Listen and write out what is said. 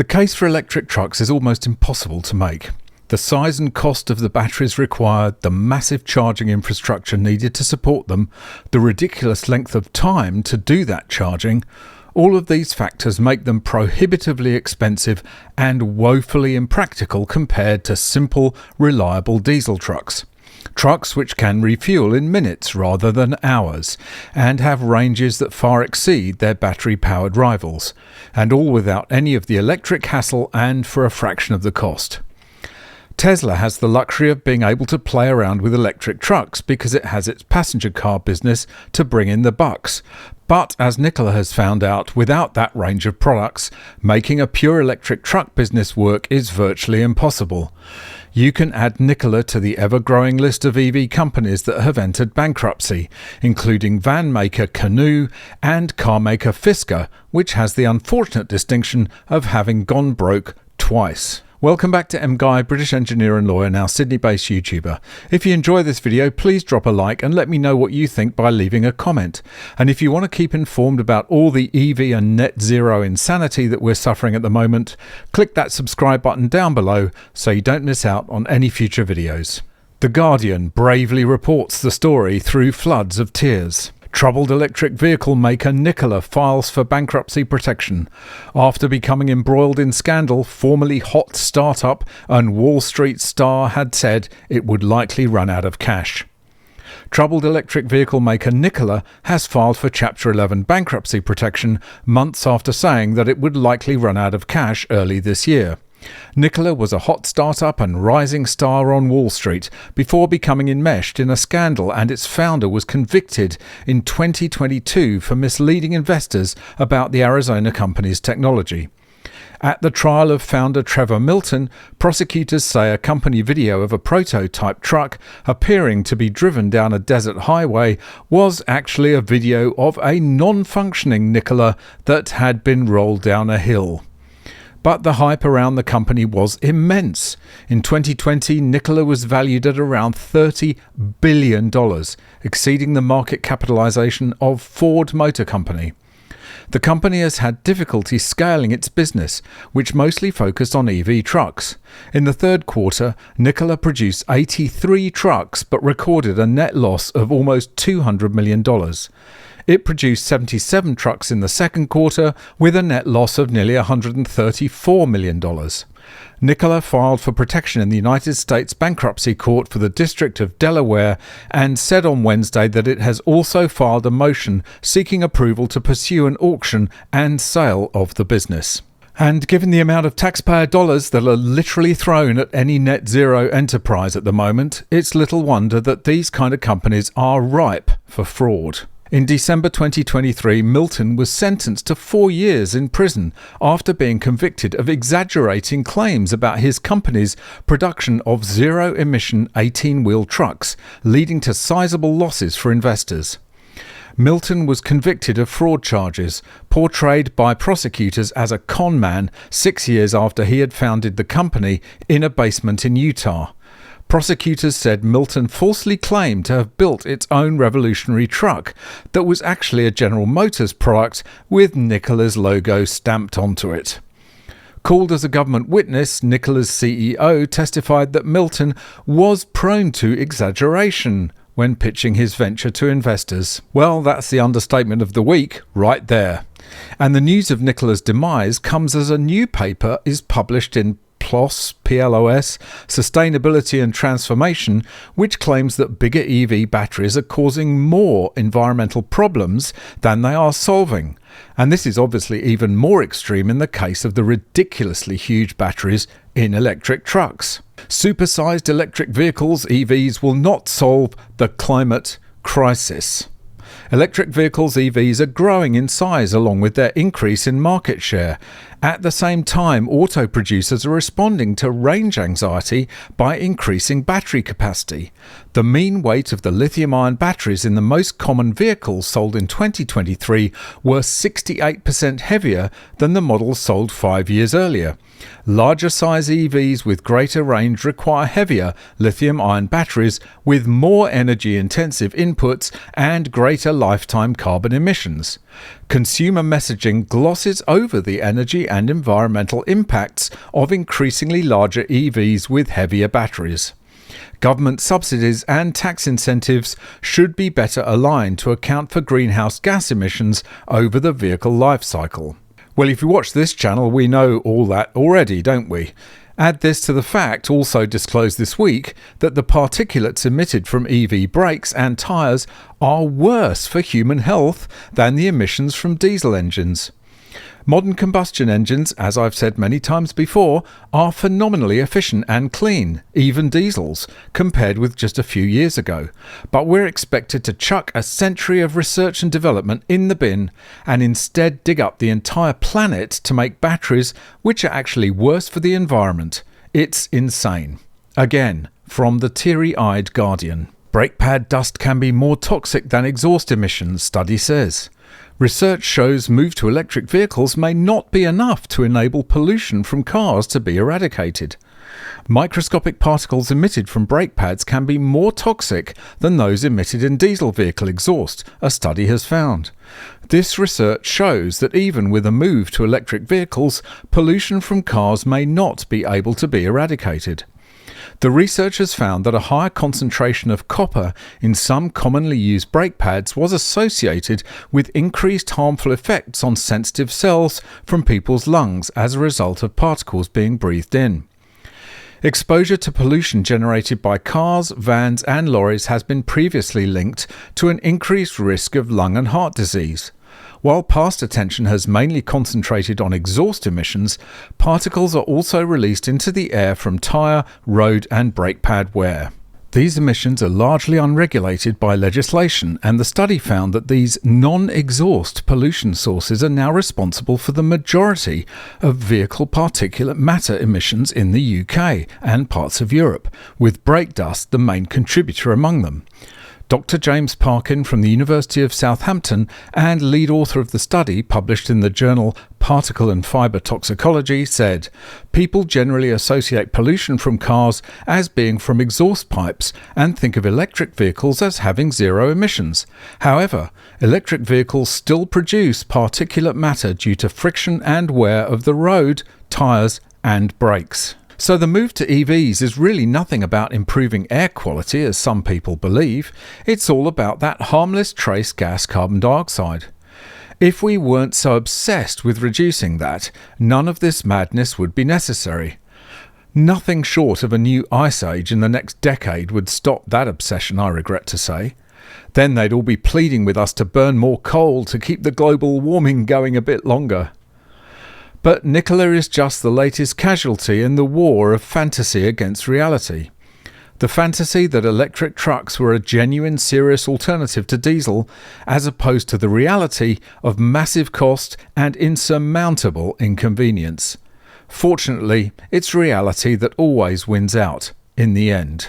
The case for electric trucks is almost impossible to make. The size and cost of the batteries required, the massive charging infrastructure needed to support them, the ridiculous length of time to do that charging, all of these factors make them prohibitively expensive and woefully impractical compared to simple, reliable diesel trucks. Trucks which can refuel in minutes rather than hours, and have ranges that far exceed their battery-powered rivals, and all without any of the electric hassle and for a fraction of the cost. Tesla has the luxury of being able to play around with electric trucks because it has its passenger car business to bring in the bucks. But as Nikola has found out, without that range of products, making a pure electric truck business work is virtually impossible. You can add Nikola to the ever-growing list of EV companies that have entered bankruptcy, including van maker Canoo and car maker Fisker, which has the unfortunate distinction of having gone broke twice. Welcome back to MGUY, British engineer and lawyer, now Sydney-based YouTuber. If you enjoy this video, please drop a like and let me know what you think by leaving a comment. And if you want to keep informed about all the EV and net zero insanity that we're suffering at the moment, click that subscribe button down below so you don't miss out on any future videos. The Guardian bravely reports the story through floods of tears. Troubled electric vehicle maker Nikola files for bankruptcy protection. After becoming embroiled in scandal, formerly hot startup and Wall Street star had said it would likely run out of cash. Troubled electric vehicle maker Nikola has filed for Chapter 11 bankruptcy protection months after saying that it would likely run out of cash early this year. Nikola was a hot startup and rising star on Wall Street before becoming enmeshed in a scandal, and its founder was convicted in 2022 for misleading investors about the Arizona company's technology. At the trial of founder Trevor Milton, prosecutors say a company video of a prototype truck appearing to be driven down a desert highway was actually a video of a non-functioning Nikola that had been rolled down a hill. But the hype around the company was immense. In 2020, Nikola was valued at around $30 billion, exceeding the market capitalization of Ford Motor Company. The company has had difficulty scaling its business, which mostly focused on EV trucks. In the third quarter, Nikola produced 83 trucks but recorded a net loss of almost $200 million. It produced 77 trucks in the second quarter with a net loss of nearly $134 million. Nikola filed for protection in the United States Bankruptcy Court for the District of Delaware and said on Wednesday that it has also filed a motion seeking approval to pursue an auction and sale of the business. And given the amount of taxpayer dollars that are literally thrown at any net zero enterprise at the moment, it's little wonder that these kind of companies are ripe for fraud. In December 2023, Milton was sentenced to 4 years in prison after being convicted of exaggerating claims about his company's production of zero-emission 18-wheel trucks, leading to sizable losses for investors. Milton was convicted of fraud charges, portrayed by prosecutors as a con man 6 years after he had founded the company in a basement in Utah. Prosecutors said Milton falsely claimed to have built its own revolutionary truck that was actually a General Motors product with Nikola's logo stamped onto it. Called as a government witness, Nikola's CEO testified that Milton was prone to exaggeration when pitching his venture to investors. Well, that's the understatement of the week right there. And the news of Nikola's demise comes as a new paper is published in PLOS, Sustainability and Transformation, which claims that bigger EV batteries are causing more environmental problems than they are solving. And this is obviously even more extreme in the case of the ridiculously huge batteries in electric trucks. Supersized electric vehicles, EVs, will not solve the climate crisis. Electric vehicles, EVs, are growing in size along with their increase in market share. At the same time, auto producers are responding to range anxiety by increasing battery capacity. The mean weight of the lithium-ion batteries in the most common vehicles sold in 2023 were 68% heavier than the models sold 5 years earlier. Larger size EVs with greater range require heavier lithium-ion batteries with more energy-intensive inputs and greater lifetime carbon emissions. Consumer messaging glosses over the energy and environmental impacts of increasingly larger EVs with heavier batteries. Government subsidies and tax incentives should be better aligned to account for greenhouse gas emissions over the vehicle life cycle. Well, if you watch this channel, we know all that already, don't we? Add this to the fact, also disclosed this week, that the particulates emitted from EV brakes and tyres are worse for human health than the emissions from diesel engines. Modern combustion engines, as I've said many times before, are phenomenally efficient and clean, even diesels, compared with just a few years ago. But we're expected to chuck a century of research and development in the bin and instead dig up the entire planet to make batteries which are actually worse for the environment. It's insane. Again, from the teary-eyed Guardian. Brake pad dust can be more toxic than exhaust emissions, study says. Research shows move to electric vehicles may not be enough to enable pollution from cars to be eradicated. Microscopic particles emitted from brake pads can be more toxic than those emitted in diesel vehicle exhaust, a study has found. This research shows that even with a move to electric vehicles, pollution from cars may not be able to be eradicated. The researchers found that a higher concentration of copper in some commonly used brake pads was associated with increased harmful effects on sensitive cells from people's lungs as a result of particles being breathed in. Exposure to pollution generated by cars, vans and lorries has been previously linked to an increased risk of lung and heart disease. While past attention has mainly concentrated on exhaust emissions, particles are also released into the air from tyre, road and brake pad wear. These emissions are largely unregulated by legislation, and the study found that these non-exhaust pollution sources are now responsible for the majority of vehicle particulate matter emissions in the UK and parts of Europe, with brake dust the main contributor among them. Dr. James Parkin from the University of Southampton and lead author of the study, published in the journal Particle and Fibre Toxicology, said, "People generally associate pollution from cars as being from exhaust pipes and think of electric vehicles as having zero emissions. However, electric vehicles still produce particulate matter due to friction and wear of the road, tyres and brakes." So the move to EVs is really nothing about improving air quality, as some people believe. It's all about that harmless trace gas carbon dioxide. If we weren't so obsessed with reducing that, none of this madness would be necessary. Nothing short of a new ice age in the next decade would stop that obsession, I regret to say. Then they'd all be pleading with us to burn more coal to keep the global warming going a bit longer. But Nikola is just the latest casualty in the war of fantasy against reality. The fantasy that electric trucks were a genuine, serious alternative to diesel, as opposed to the reality of massive cost and insurmountable inconvenience. Fortunately, it's reality that always wins out in the end.